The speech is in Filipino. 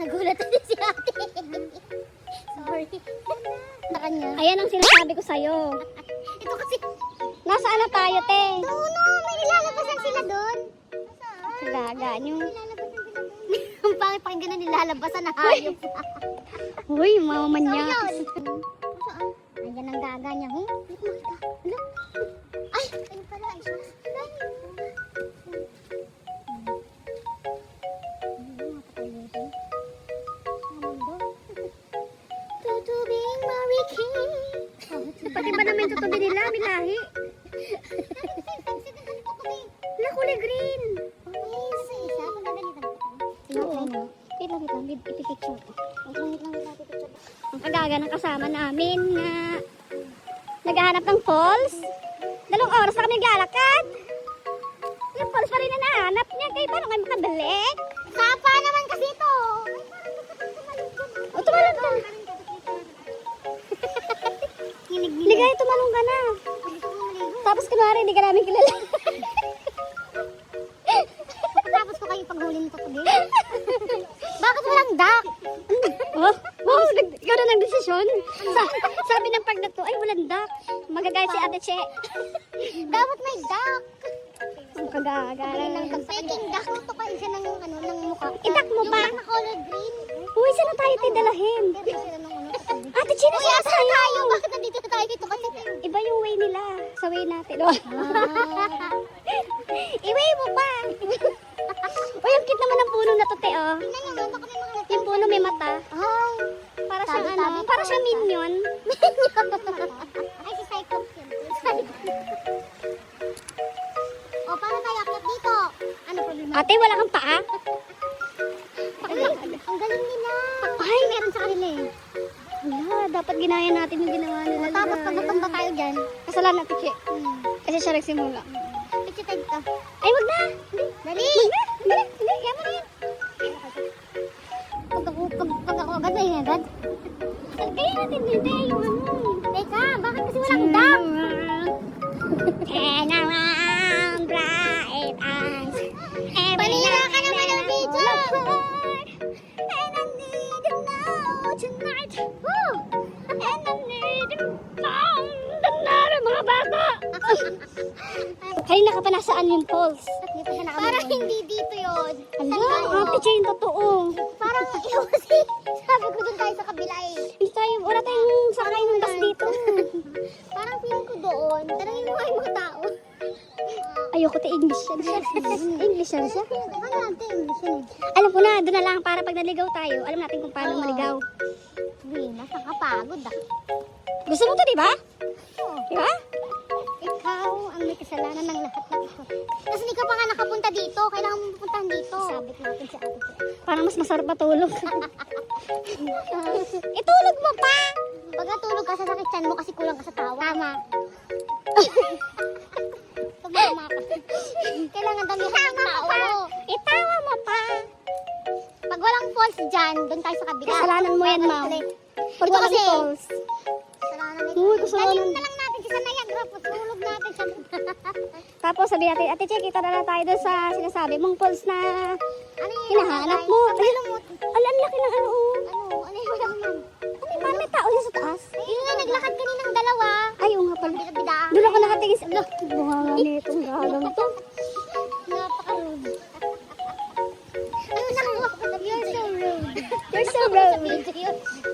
Nagulat din si ate. Sorry. Sa kanya. Ayan ang sinasabi ko sa'yo. Ito kasi, Nasaan na tayo, te? doon no, may nilalabasan sila doon. Sa gaga nyo. Nilalabasan sila doon. Ang pangit pakinggan na nilalabasan na hayop. Uy, mamanya. Saan? Ayan ang gaga niya. Hindi ko makita. Hala. Ay, ayun pala. Ay, sus. Tutubing mariking. Pati ba naman tutubi nila, milahi? La kulay green. Wait lang, ipipicture ko. Ang kagaga ng kasama namin na naghahanap ng falls. 2 oras na kami naglalakad. Yung falls pa rin na nahanap niya. Kaya paano kayo makabalik? Sapa naman kasi ito. O, tumalon ka. Ligay, tumalong ka na. Tapos kunwari, hindi ka namin kilala. Tapos ko kayo paghuli nito ko din. Bakit walang duck? Oh, wow, ikaw na nagdesisyon. Sabi ng pag na to, ay walang duck. Magagay si Ate Che. Dapat may duck. Ang kagaga. Speaking duck, ito kayo siya ng, ng mukha. Idak mo pa. Yung na color green. Uy, saan na tayo tidalahin? Pero sila ng Ate Che, Uy, nasa asan tayo? tayo? Bakit nandito na tayo dito kasi? Iba yung way nila. Sa way natin. Oh. I-way mo pa. Uy, ang cute naman ng puno na to, te, oh. Tingnan nyo, baka may mga nasa. Yung puno may mata. Ay, Para siyang Tabi-tabi ano, pa. para siyang minion. ay si Cyclops yun. O, paano tayo akyat dito? Ano problema? Ate, wala kang paa? Ang galing nila. Ay, Meron sa kanila eh. wala. Dapat ginaya natin yung ginawa nila. Tapos pag natumba tayo dyan, Kasalanan Ate Che. Kasi siya nagsimula. picture tayo dito. Ay, wag na. Dali! Hindi, kaya mo na yan. Pag ako agad, may agad. Kaya natin dito yung ano. Teka, bakit kasi walang duck? And around bright eyes. Panira ka naman ng video. And I need to know tonight. Woo! And I need to found another mga bata. Kanina ka pa nasaan yung falls? Parang hindi dito yun. Ala, Ate Che yung totoo. Parang ikaw kasi, sabi ko dun tayo sa kabila eh. Hindi tayo, wala tayong sakay ng bus dito. Parang feeling ko doon. Tanangin mo yung mga tao. Ayoko te English yan siya. English yan siya. Ano natin English yun eh. Alam ko na, doon na lang para pag naligaw tayo, alam natin kung paano maligaw. Uy, nakakapagod ah. Gusto mo to, di ba? Oo. Di ba? Ikaw ang may kasalanan ng lahat ng ito. Kasi hindi ka pa nga nakapunta dito. Kailangan mo pupuntahan dito. Sabit natin si ate. Parang mas masarap matulog. Itulog mo pa! Pag natulog ka, sasakit tiyan mo kasi kulang ka sa tawa. Tama. Tama ka. Kailangan damihan ng tao. Itawa mo pa! Pag walang falls dyan, doon tayo sa kabila. Kasalanan mo yan, ma'am. Pag Ito walang kasi, falls. kasalanan ito. Uy, kasalanan. Dalhin na lang natin sa Niagara. Tulog natin sa... Tapos sabi natin, Ate Che, kita na lang tayo doon sa sinasabi mong falls na Ano yun? hinahanap mo. Ay, lumot. Ang laki ng ano. Ano yung walang man? Parang may tao dyan sa taas. Yun nga, naglakad kaninang dalawa. Ay, oo nga pala. Bida-bida. Doon ako nakatingin sa... Bunga nga nitong galang to. Napaka-rude. You're so rude. You're so rude.